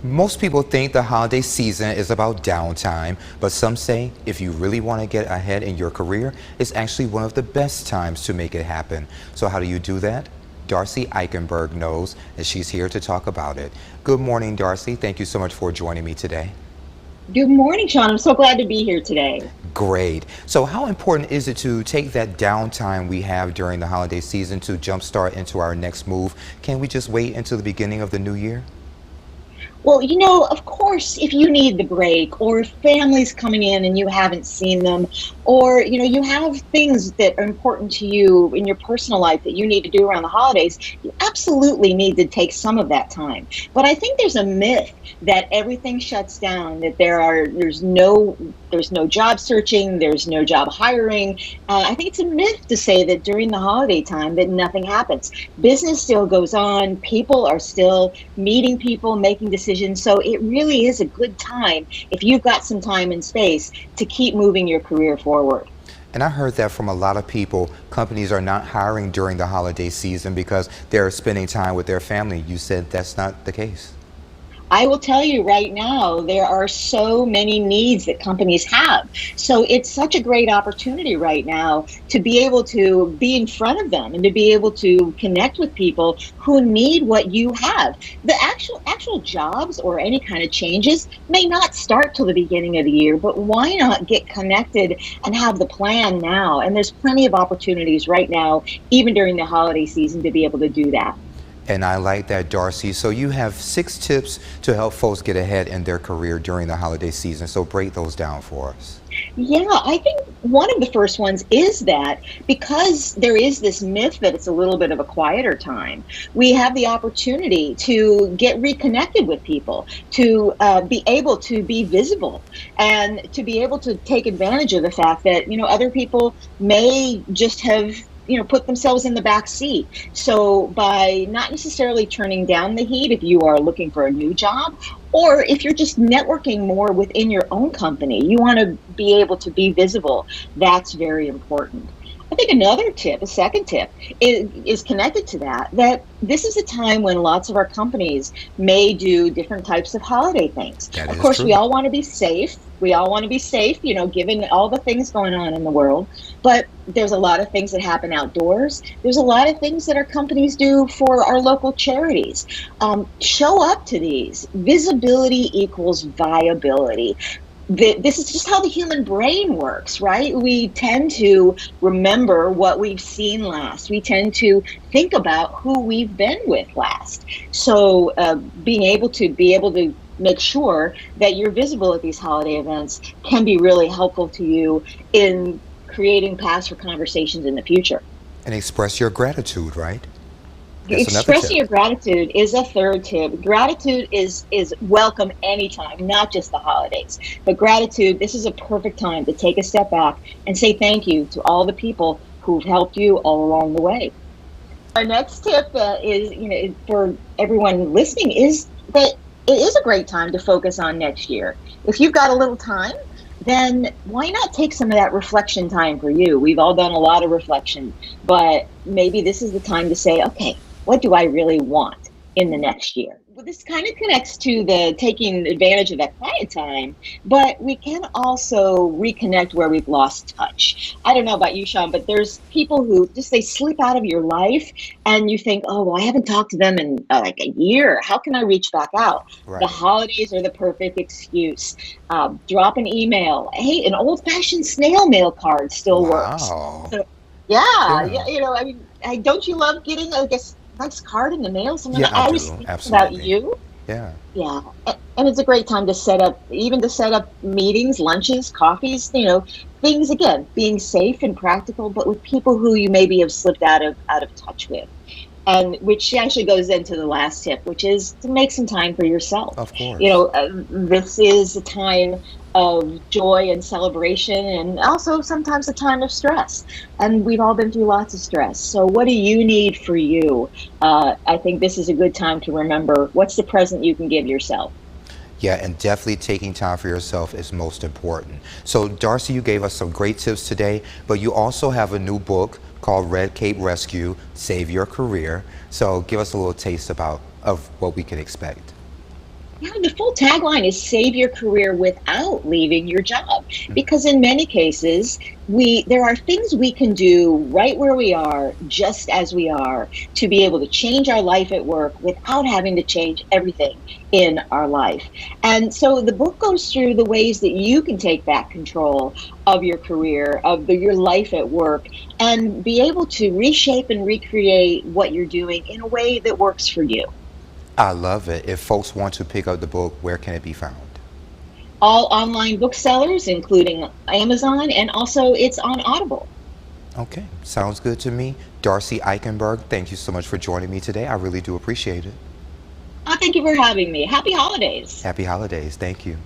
Most people think the holiday season is about downtime, but some say if you really want to get ahead in your career, it's actually one of the best times to make it happen. So how do you do that? Darcy Eichenberg knows, and she's here to talk about it. Good morning, Darcy. Thank you so much for joining me today. Good morning, Sean. I'm so glad to be here today. Great. So how important is it to take that downtime we have during the holiday season to jumpstart into our next move? Can we just wait until the beginning of the new year? Well, of course, if you need the break, or if family's coming in and you haven't seen them, or, you have things that are important to you in your personal life that you need to do around the holidays, you absolutely need to take some of that time. But I think there's a myth that everything shuts down, that there's no job searching, there's no job hiring. I think it's a myth to say that during the holiday time that nothing happens. Business still goes on, people are still meeting people, making decisions. So it really is a good time, if you've got some time and space, to keep moving your career forward. And I heard that from a lot of people. Companies are not hiring during the holiday season because they're spending time with their family. You said that's not the case. I will tell you right now, there are so many needs that companies have. So it's such a great opportunity right now to be able to be in front of them and to be able to connect with people who need what you have. The actual jobs or any kind of changes may not start till the beginning of the year, but why not get connected and have the plan now? And there's plenty of opportunities right now, even during the holiday season, to be able to do that. And I like that, Darcy. So you have 6 tips to help folks get ahead in their career during the holiday season. So break those down for us. Yeah, I think one of the first ones is that because there is this myth that it's a little bit of a quieter time, we have the opportunity to get reconnected with people, to be able to be visible, and to be able to take advantage of the fact that, other people may just have put themselves in the back seat. So by not necessarily turning down the heat if you are looking for a new job, or if you're just networking more within your own company, you want to be able to be visible. That's very important. I think another tip, a second tip, is connected to that this is a time when lots of our companies may do different types of holiday things. That Of is course, we true. all want to be safe. We all want to be safe, given all the things going on in the world. But there's a lot of things that happen outdoors. There's a lot of things that our companies do for our local charities. Show up to these. Visibility equals viability. This is just how the human brain works, right? We tend to remember what we've seen last. We tend to think about who we've been with last. So being able to make sure that you're visible at these holiday events can be really helpful to you in creating paths for conversations in the future. And express your gratitude, right? That's another Expressing tip. your gratitude is a third tip. Gratitude is welcome anytime, not just the holidays. But gratitude, this is a perfect time to take a step back and say thank you to all the people who've helped you all along the way. Our next tip is, for everyone listening, is that it is a great time to focus on next year. If you've got a little time, then why not take some of that reflection time for you? We've all done a lot of reflection, but maybe this is the time to say, okay, what do I really want in the next year? Well, this kind of connects to the taking advantage of that quiet time, but we can also reconnect where we've lost touch. I don't know about you, Sean, but there's people who just, they slip out of your life and you think, oh, well, I haven't talked to them in like a year. How can I reach back out? The Right. holidays are the perfect excuse. Drop an email. Hey, an old-fashioned snail mail card still works. Wow. So, yeah, Yeah. I mean, don't you love getting, I guess, nice card in the mail? Someone, Yeah, I I was do. thinking about Absolutely. you. Yeah. Yeah, and it's a great time to set up meetings, lunches, coffees, things, again, being safe and practical, but with people who you maybe have slipped out of touch with. And which actually goes into the last tip, which is to make some time for yourself. Of course. This is a time of joy and celebration, and also sometimes a time of stress. And we've all been through lots of stress. So what do you need for you? I think this is a good time to remember what's the present you can give yourself. Yeah, and definitely taking time for yourself is most important. So, Darcy, you gave us some great tips today, but you also have a new book called Red Cape Rescue, Save Your Career. So give us a little taste of what we can expect. Yeah, the full tagline is save your career without leaving your job. Because in many cases, there are things we can do right where we are, just as we are, to be able to change our life at work without having to change everything in our life. And so the book goes through the ways that you can take back control of your career, your life at work, and be able to reshape and recreate what you're doing in a way that works for you. I love it. If folks want to pick up the book, where can it be found? All online booksellers, including Amazon, and also it's on Audible. Okay, sounds good to me. Darcy Eichenberg, thank you so much for joining me today. I really do appreciate it. Thank you for having me. Happy holidays. Happy holidays. Thank you.